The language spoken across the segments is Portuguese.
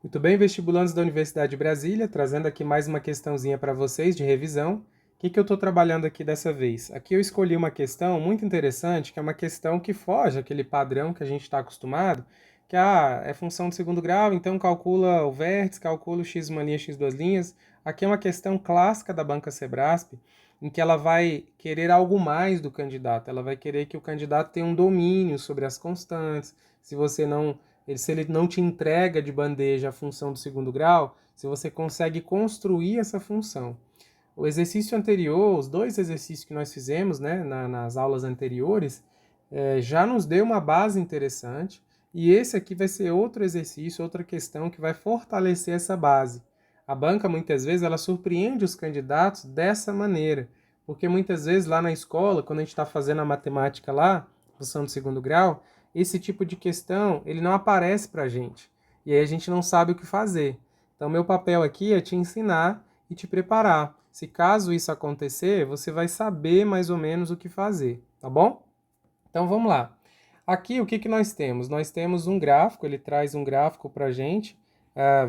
Muito bem, vestibulandos da Universidade de Brasília, trazendo aqui mais uma questãozinha para vocês de revisão. O que eu estou trabalhando aqui dessa vez? Aqui eu escolhi uma questão muito interessante, que é uma questão que foge aquele padrão que a gente está acostumado, que é função de segundo grau, então calcula o vértice, calcula o x uma linha, x duas linhas. Aqui é uma questão clássica da banca Sebrasp, em que ela vai querer algo mais do candidato, ela vai querer que o candidato tenha um domínio sobre as constantes. Se ele não te entrega de bandeja a função do segundo grau, se você consegue construir essa função. O exercício anterior, os dois exercícios que nós fizemos, né, nas aulas anteriores, já nos deu uma base interessante, e esse aqui vai ser outro exercício, outra questão que vai fortalecer essa base. A banca, muitas vezes, ela surpreende os candidatos dessa maneira, porque muitas vezes lá na escola, quando a gente está fazendo a matemática lá, função do segundo grau, esse tipo de questão, ele não aparece para a gente. E aí a gente não sabe o que fazer. Então, meu papel aqui é te ensinar e te preparar. Se caso isso acontecer, você vai saber mais ou menos o que fazer, tá bom? Então, vamos lá. Aqui, o que nós temos? Nós temos um gráfico, ele traz um gráfico para a gente.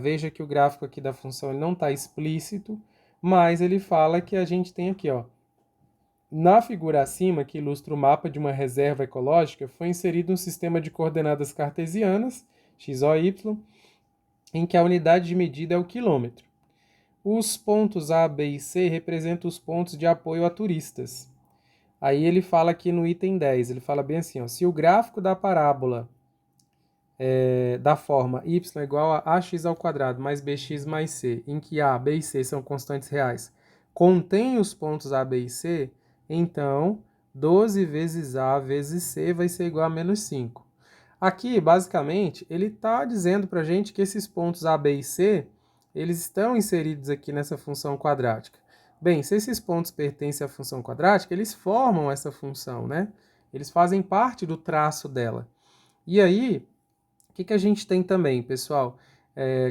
Veja que o gráfico aqui da função ele não está explícito, mas ele fala que a gente tem aqui, ó, na figura acima, que ilustra o mapa de uma reserva ecológica, foi inserido um sistema de coordenadas cartesianas, x, o, y, em que a unidade de medida é o quilômetro. Os pontos A, B e C representam os pontos de apoio a turistas. Aí ele fala aqui no item 10, ele fala bem assim, ó, se o gráfico da parábola da forma y igual a ax ao quadrado mais bx mais c, em que a, b e c são constantes reais, contém os pontos A, B e C, então 12 vezes A vezes C vai ser igual a menos 5. Aqui, basicamente, ele está dizendo para a gente que esses pontos A, B e C, eles estão inseridos aqui nessa função quadrática. Bem, se esses pontos pertencem à função quadrática, eles formam essa função, né? Eles fazem parte do traço dela. E aí, o que a gente tem também, pessoal?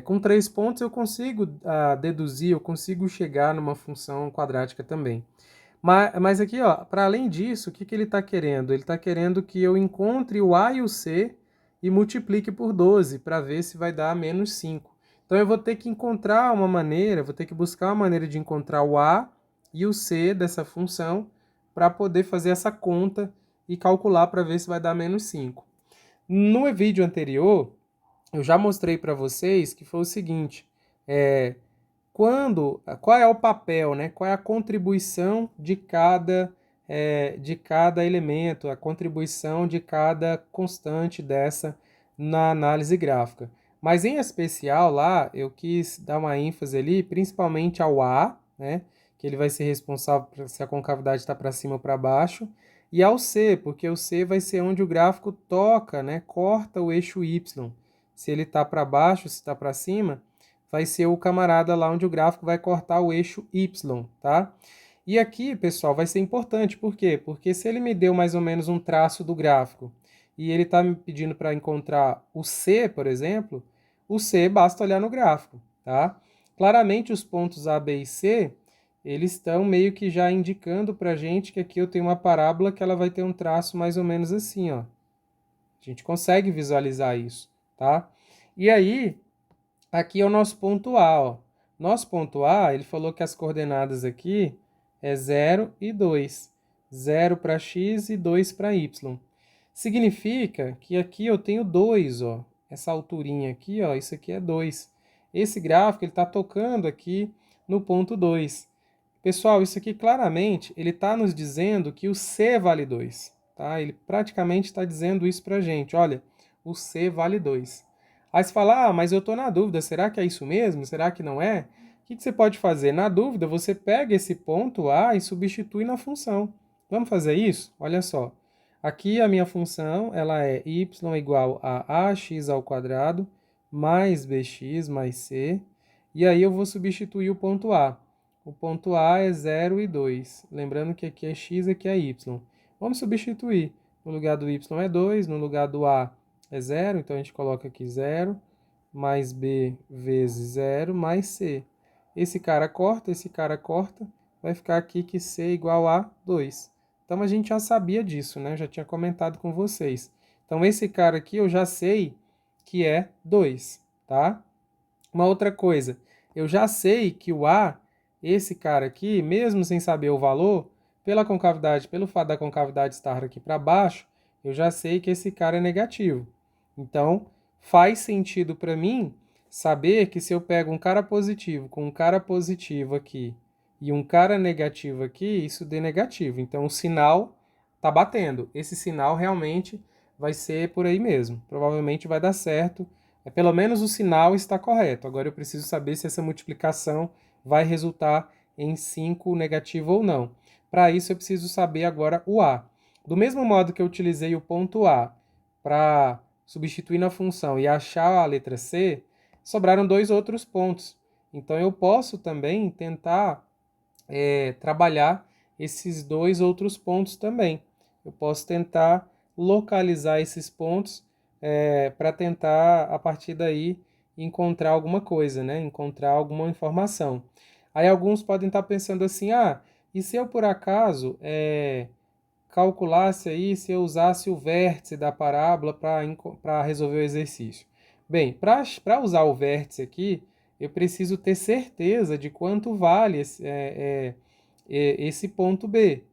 Com 3 pontos eu consigo deduzir, eu consigo chegar numa função quadrática também. Mas aqui, ó, para além disso, o que ele está querendo? Ele está querendo que eu encontre o A e o C e multiplique por 12 para ver se vai dar menos 5. Então eu vou ter que encontrar uma maneira, vou ter que buscar uma maneira de encontrar o A e o C dessa função para poder fazer essa conta e calcular para ver se vai dar menos 5. No vídeo anterior, eu já mostrei para vocês que foi o seguinte, qual é o papel, né? Qual é a contribuição de cada elemento, a contribuição de cada constante dessa na análise gráfica. Mas em especial lá, eu quis dar uma ênfase ali, principalmente ao A, né? Que ele vai ser responsável se a concavidade está para cima ou para baixo, e ao C, porque o C vai ser onde o gráfico toca, né? Corta o eixo Y. Se ele está para baixo, se está para cima, vai ser o camarada lá onde o gráfico vai cortar o eixo Y, tá? E aqui, pessoal, vai ser importante, por quê? Porque se ele me deu mais ou menos um traço do gráfico e ele está me pedindo para encontrar o C, por exemplo, o C basta olhar no gráfico, tá? Claramente os pontos A, B e C, eles estão meio que já indicando para a gente que aqui eu tenho uma parábola que ela vai ter um traço mais ou menos assim, ó. A gente consegue visualizar isso, tá? E aí, aqui é o nosso ponto A, ó. Nosso ponto A, ele falou que as coordenadas aqui é 0 e 2. 0 para x e 2 para y. Significa que aqui eu tenho 2, ó. Essa alturinha aqui, ó, isso aqui é 2. Esse gráfico ele está tocando aqui no ponto 2. Pessoal, isso aqui claramente ele está nos dizendo que o C vale 2. Tá? Ele praticamente está dizendo isso para a gente. Olha, o C vale 2. Aí você fala, mas eu estou na dúvida, será que é isso mesmo? Será que não é? O que você pode fazer? Na dúvida, você pega esse ponto A e substitui na função. Vamos fazer isso? Olha só. Aqui a minha função ela é y igual a ax ao quadrado mais bx mais c. E aí eu vou substituir o ponto A. O ponto A é 0 e 2. Lembrando que aqui é x e aqui é y. Vamos substituir. No lugar do y é 2, no lugar do A é 0, então a gente coloca aqui 0, mais B vezes 0, mais C. Esse cara corta, vai ficar aqui que C é igual a 2. Então a gente já sabia disso, né? Eu já tinha comentado com vocês. Então esse cara aqui eu já sei que é 2, tá? Uma outra coisa, eu já sei que o A, esse cara aqui, mesmo sem saber o valor, pela concavidade, pelo fato da concavidade estar aqui para baixo, eu já sei que esse cara é negativo. Então, faz sentido para mim saber que se eu pego um cara positivo com um cara positivo aqui e um cara negativo aqui, isso dê negativo. Então, o sinal tá batendo. Esse sinal realmente vai ser por aí mesmo. Provavelmente vai dar certo. Pelo menos o sinal está correto. Agora eu preciso saber se essa multiplicação vai resultar em 5 negativo ou não. Para isso eu preciso saber agora o A. Do mesmo modo que eu utilizei o ponto A para substituir na função e achar a letra C, sobraram dois outros pontos. Então eu posso também tentar trabalhar esses dois outros pontos também. Eu posso tentar localizar esses pontos para tentar, a partir daí, encontrar alguma coisa, né? Encontrar alguma informação. Aí alguns podem estar pensando assim, e se eu por acaso calculasse aí, se eu usasse o vértice da parábola para resolver o exercício? Bem, para usar o vértice aqui, eu preciso ter certeza de quanto vale esse ponto B.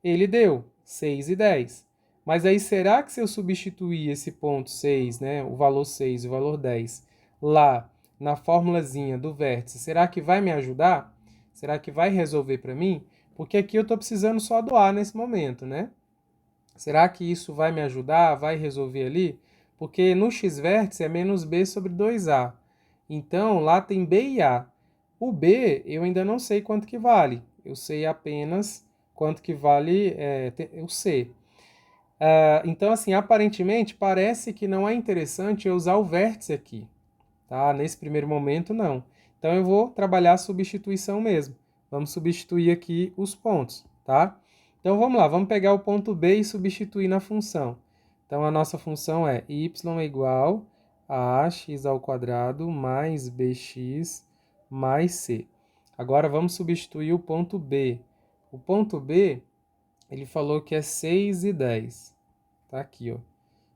Ele deu 6,10. Mas aí, será que se eu substituir esse ponto 6, né, o valor 6 e o valor 10, lá na formulazinha do vértice, será que vai me ajudar? Será que vai resolver para mim? Porque aqui eu estou precisando só do A nesse momento, né? Será que isso vai me ajudar? Vai resolver ali? Porque no x-vértice é menos b sobre 2a. Então, lá tem b e a. O b eu ainda não sei quanto que vale. Eu sei apenas quanto que vale o c. Então, assim, aparentemente, parece que não é interessante eu usar o vértice aqui. Tá? Nesse primeiro momento, não. Então, eu vou trabalhar a substituição mesmo. Vamos substituir aqui os pontos, tá? Então, vamos lá. Vamos pegar o ponto B e substituir na função. Então, a nossa função é y é igual a ax ao quadrado mais bx mais c. Agora, vamos substituir o ponto B. O ponto B, ele falou que é 6,10. Tá aqui, ó.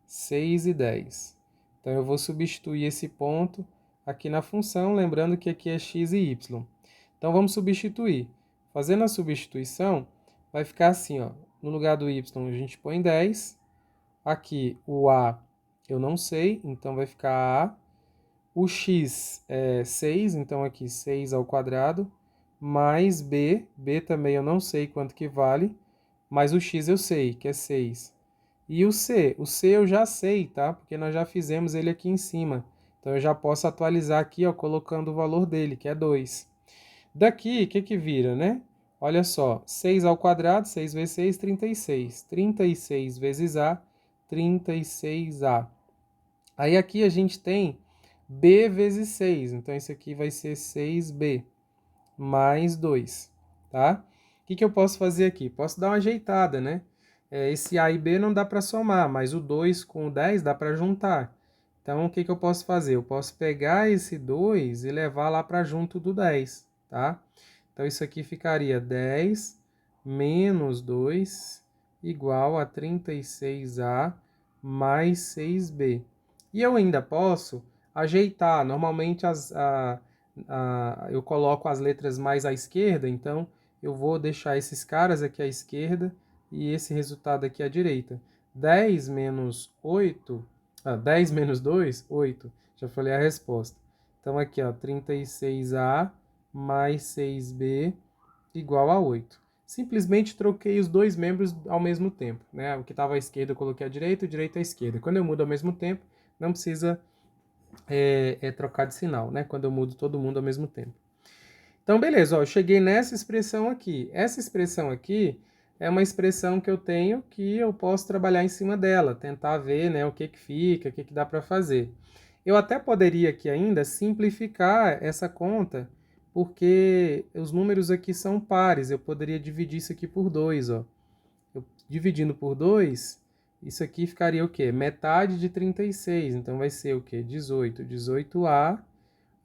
6,10. Então, eu vou substituir esse ponto aqui na função, lembrando que aqui é x e y. Então, vamos substituir. Fazendo a substituição, vai ficar assim, ó. No lugar do y, a gente põe 10. Aqui, o a eu não sei, então vai ficar a. O x é 6, então aqui 6 ao quadrado, mais b também eu não sei quanto que vale, mas o x eu sei, que é 6. E o C eu já sei, tá? Porque nós já fizemos ele aqui em cima. Então eu já posso atualizar aqui, ó, colocando o valor dele, que é 2. Daqui, o que que vira, né? Olha só, 6 ao quadrado, 6 vezes 6, 36. 36 vezes A, 36A. Aí aqui a gente tem B vezes 6, então isso aqui vai ser 6B mais 2, tá? O que que eu posso fazer aqui? Posso dar uma ajeitada, né? Esse A e B não dá para somar, mas o 2 com o 10 dá para juntar. Então, o que que eu posso fazer? Eu posso pegar esse 2 e levar lá para junto do 10, tá? Então, isso aqui ficaria 10 menos 2 igual a 36A mais 6B. E eu ainda posso ajeitar. Normalmente eu coloco as letras mais à esquerda, então eu vou deixar esses caras aqui à esquerda e esse resultado aqui à direita. 10 menos 8, 10 menos 2, 8. Já falei a resposta. Então aqui, ó, 36A mais 6B igual a 8. Simplesmente troquei os dois membros ao mesmo tempo, né? O que estava à esquerda eu coloquei à direita, o direito à esquerda. Quando eu mudo ao mesmo tempo, não precisa trocar de sinal, né? Quando eu mudo todo mundo ao mesmo tempo. Então, beleza, ó, eu cheguei nessa expressão aqui. Essa expressão aqui é uma expressão que eu tenho que eu posso trabalhar em cima dela, tentar ver, né, o que que fica, o que que dá para fazer. Eu até poderia aqui ainda simplificar essa conta, porque os números aqui são pares. Eu poderia dividir isso aqui por 2, ó. Dividindo por 2, isso aqui ficaria o quê? Metade de 36. Então vai ser o quê? 18. 18A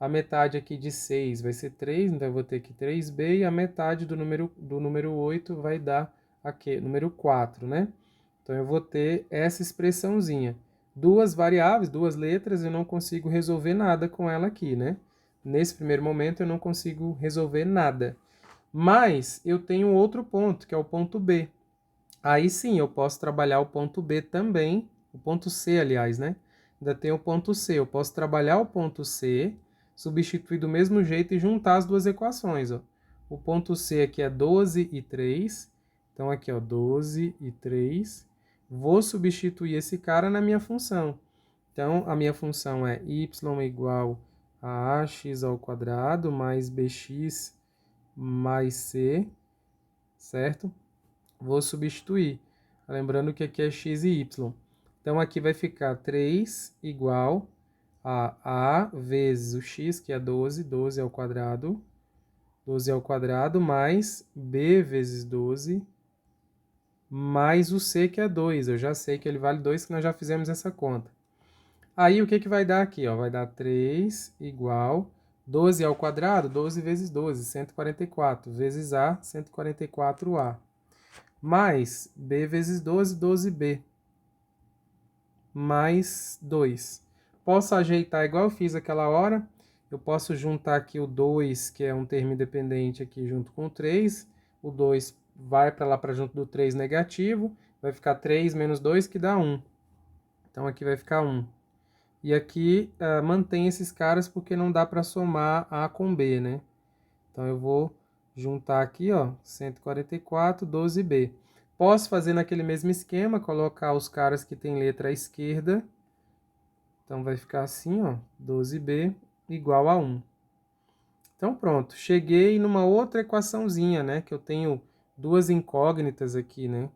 metade aqui de 6 vai ser 3, então eu vou ter aqui 3b, e a metade do número 8 vai dar aqui, número 4, né? Então eu vou ter essa expressãozinha. Duas variáveis, duas letras, eu não consigo resolver nada com ela aqui, né? nesse primeiro momento eu não consigo resolver nada. Mas eu tenho outro ponto, que é o ponto B. Aí sim, eu posso trabalhar o ponto B também, o ponto C, aliás, né? Ainda tem o ponto C. Eu posso trabalhar o ponto C, substituir do mesmo jeito e juntar as duas equações, ó. O ponto C aqui é 12 e 3. Então aqui, ó, 12 e 3. Vou substituir esse cara na minha função. Então, a minha função é y igual a ax ao quadrado mais bx mais c, certo? Vou substituir. Lembrando que aqui é x e y. Então, aqui vai ficar 3 igual a vezes o x, que é 12, 12 ao quadrado, 12 ao quadrado, mais b vezes 12, mais o c, que é 2. Eu já sei que ele vale 2, que nós já fizemos essa conta. Aí, o que que vai dar aqui? Ó? Vai dar 3 igual 12 ao quadrado, 12 vezes 12, 144, vezes a, 144a. Mais b vezes 12, 12b. Mais 2. Posso ajeitar igual eu fiz aquela hora. Eu posso juntar aqui o 2, que é um termo independente, aqui junto com o 3. O 2 vai para lá para junto do 3 negativo. Vai ficar 3 menos 2, que dá 1. Então, aqui vai ficar 1. E aqui mantém esses caras porque não dá para somar A com B, né? Então, eu vou juntar aqui, ó, 144, 12b. Posso fazer naquele mesmo esquema, colocar os caras que tem letra à esquerda. Então, vai ficar assim, ó, 12b igual a 1. Então, pronto. Cheguei numa outra equaçãozinha, né? Que eu tenho duas incógnitas aqui, né?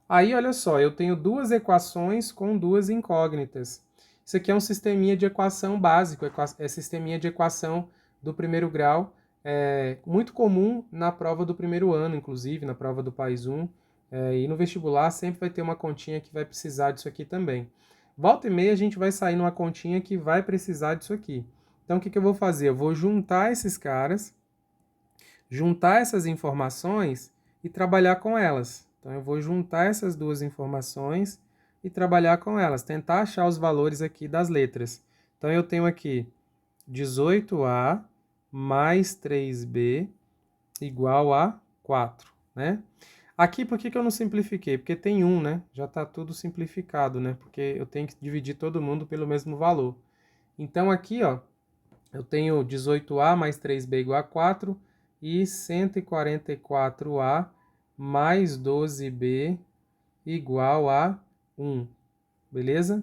Aí, olha só, eu tenho duas equações com duas incógnitas. Isso aqui é um sisteminha de equação básico, é sisteminha de equação do primeiro grau, muito comum na prova do primeiro ano, inclusive, na prova do País 1, e no vestibular sempre vai ter uma continha que vai precisar disso aqui também. Volta e meia a gente vai sair numa continha que vai precisar disso aqui. Então, o que eu vou fazer? Eu vou juntar esses caras, juntar essas informações e trabalhar com elas. Então, eu vou juntar essas duas informações e trabalhar com elas, tentar achar os valores aqui das letras. Então, eu tenho aqui 18A mais 3B igual a 4, né? Aqui, por que eu não simplifiquei? Porque tem 1, né? Já está tudo simplificado, né? Porque eu tenho que dividir todo mundo pelo mesmo valor. Então, aqui, ó, eu tenho 18A mais 3B igual a 4 e 144A mais 12B igual a 1, beleza?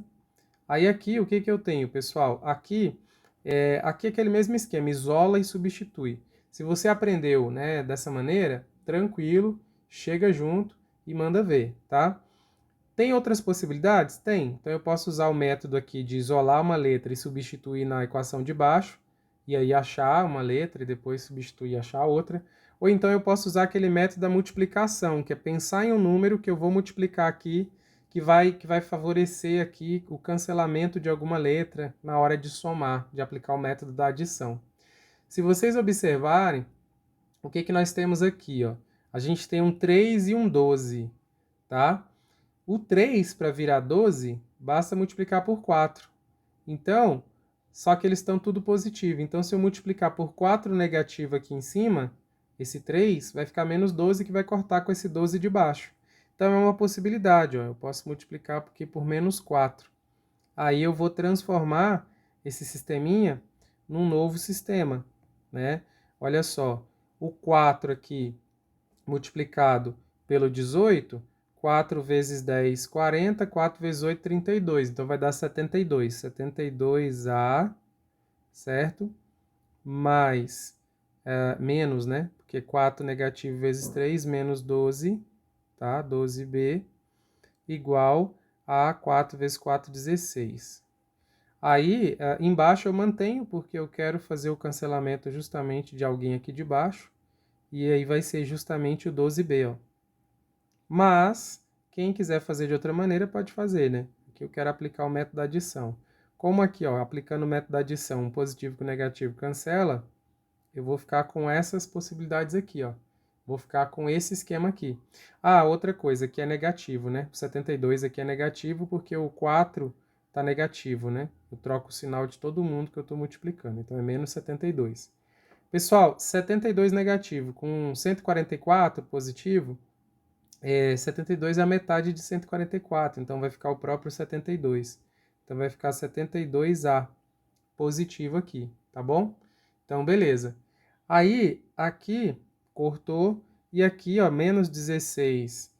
Aí aqui, o que eu tenho, pessoal? Aqui é aquele mesmo esquema, isola e substitui. Se você aprendeu, né, dessa maneira, tranquilo, chega junto e manda ver, tá? Tem outras possibilidades? Tem. Então eu posso usar o método aqui de isolar uma letra e substituir na equação de baixo, e aí achar uma letra e depois substituir e achar outra. Ou então eu posso usar aquele método da multiplicação, que é pensar em um número que eu vou multiplicar aqui, que vai favorecer aqui o cancelamento de alguma letra na hora de somar, de aplicar o método da adição. Se vocês observarem, o que nós temos aqui? Ó? A gente tem um 3 e um 12, tá? O 3, para virar 12, basta multiplicar por 4. Então, só que eles estão tudo positivo. Então, se eu multiplicar por 4 negativo aqui em cima, esse 3 vai ficar menos 12, que vai cortar com esse 12 de baixo. Então, é uma possibilidade. Ó. Eu posso multiplicar aqui por menos 4. Aí eu vou transformar esse sisteminha num novo sistema, né? Olha só, o 4 aqui multiplicado pelo 18, 4 vezes 10, 40, 4 vezes 8, 32. Então, vai dar 72. 72A, certo? Mais, menos, né? Porque 4 negativo vezes 3, menos 12, tá? 12B, igual a 4 vezes 4, 16. Aí, embaixo eu mantenho, porque eu quero fazer o cancelamento justamente de alguém aqui de baixo. E aí vai ser justamente o 12B, ó. Mas, quem quiser fazer de outra maneira, pode fazer, né? Aqui eu quero aplicar o método da adição. Como aqui, ó, aplicando o método da adição, um positivo com negativo cancela, eu vou ficar com essas possibilidades aqui, ó. Vou ficar com esse esquema aqui. Ah, outra coisa, aqui é negativo, né? O 72 aqui é negativo porque o 4 tá negativo, né? Eu troco o sinal de todo mundo que eu estou multiplicando, então é menos 72. Pessoal, 72 negativo com 144 positivo, 72 é a metade de 144, então vai ficar o próprio 72. Então vai ficar 72A positivo aqui, tá bom? Então, beleza. Aí, aqui, cortou, e aqui, ó, menos 16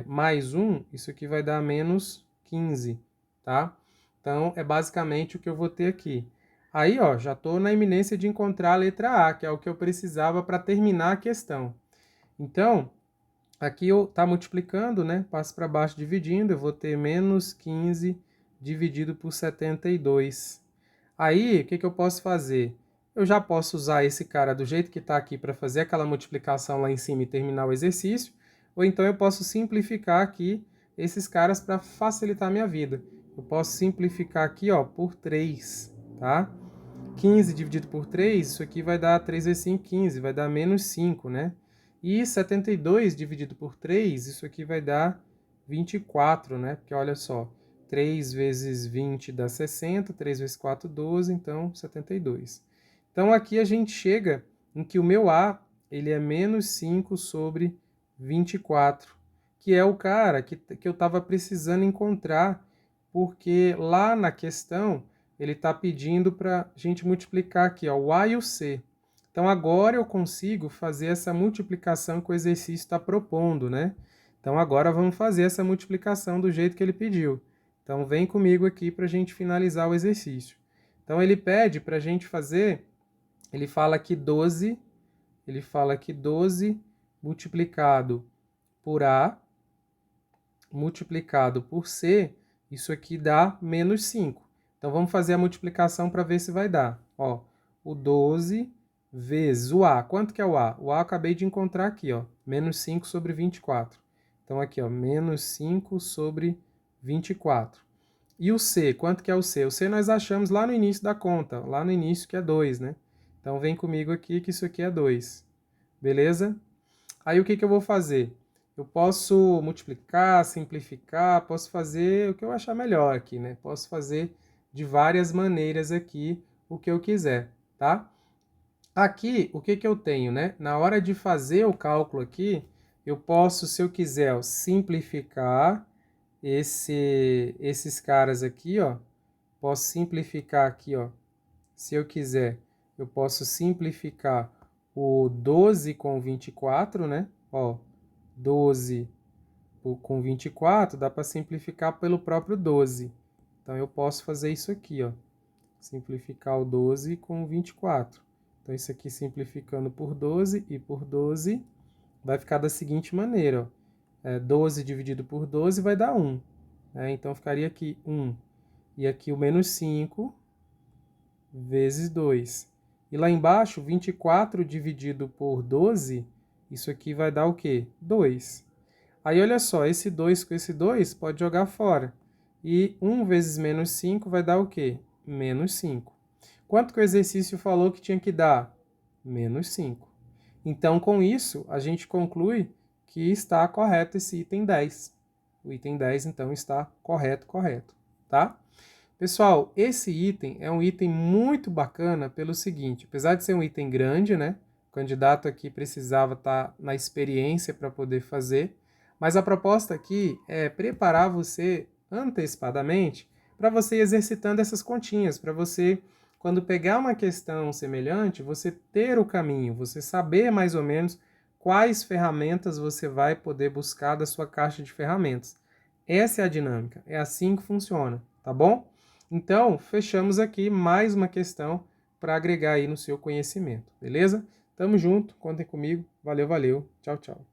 mais 1, isso aqui vai dar menos 15, tá? Então, é basicamente o que eu vou ter aqui. Aí, ó, já estou na iminência de encontrar a letra A, que é o que eu precisava para terminar a questão. Então, aqui eu tá multiplicando, né? Passo para baixo dividindo, eu vou ter menos 15 dividido por 72. Aí, o que eu posso fazer? Eu já posso usar esse cara do jeito que está aqui para fazer aquela multiplicação lá em cima e terminar o exercício, ou então eu posso simplificar aqui esses caras para facilitar a minha vida. Eu posso simplificar aqui, ó, por 3, tá? 15 dividido por 3, isso aqui vai dar 3 vezes 5, 15, vai dar menos 5, né? E 72 dividido por 3, isso aqui vai dar 24, né? Porque olha só, 3 vezes 20 dá 60, 3 vezes 4, 12, então 72. Então aqui a gente chega em que o meu A, ele é menos 5 sobre 24, que é o cara que eu estava precisando encontrar, porque lá na questão ele está pedindo para a gente multiplicar aqui, ó, o A e o C. Então agora eu consigo fazer essa multiplicação que o exercício está propondo, né? Então agora vamos fazer essa multiplicação do jeito que ele pediu. Então vem comigo aqui para a gente finalizar o exercício. Então ele pede para a gente fazer, ele fala que 12 multiplicado por A multiplicado por C, isso aqui dá menos 5. Então vamos fazer a multiplicação para ver se vai dar. Ó, o 12 vezes o A. Quanto que é o A? O A eu acabei de encontrar aqui, ó, menos 5 sobre 24. Então aqui, ó, menos 5 sobre 24. E o C, quanto que é o C? O C nós achamos lá no início da conta, lá no início que é 2, né? Então vem comigo aqui que isso aqui é 2. Beleza? Aí o que eu vou fazer? Eu posso multiplicar, simplificar, posso fazer o que eu achar melhor aqui, né? Posso fazer de várias maneiras aqui o que eu quiser, tá? Aqui, o que eu tenho, né? Na hora de fazer o cálculo aqui, eu posso, se eu quiser, ó, simplificar esses caras aqui, ó. Posso simplificar aqui, ó. Se eu quiser, eu posso simplificar o 12 com 24, né? Ó, 12 com 24 dá para simplificar pelo próprio 12. Então eu posso fazer isso aqui, ó. Simplificar o 12 com 24. Então isso aqui simplificando por 12 e por 12 vai ficar da seguinte maneira, ó. 12 dividido por 12 vai dar 1. Né? Então ficaria aqui 1. E aqui o menos 5 vezes 2. E lá embaixo, 24 dividido por 12, isso aqui vai dar o quê? 2. Aí, olha só, esse 2 com esse 2 pode jogar fora. E 1 vezes menos 5 vai dar o quê? Menos 5. Quanto que o exercício falou que tinha que dar? Menos 5. Então, com isso, a gente conclui que está correto esse item 10. O item 10, então, está correto, tá? Pessoal, esse item é um item muito bacana pelo seguinte, apesar de ser um item grande, né? O candidato aqui precisava estar na experiência para poder fazer, mas a proposta aqui é preparar você antecipadamente para você ir exercitando essas continhas, para você, quando pegar uma questão semelhante, você ter o caminho, você saber mais ou menos quais ferramentas você vai poder buscar da sua caixa de ferramentas. Essa é a dinâmica, é assim que funciona, tá bom? Então, fechamos aqui mais uma questão para agregar aí no seu conhecimento, beleza? Tamo junto, contem comigo, valeu, valeu, tchau, tchau.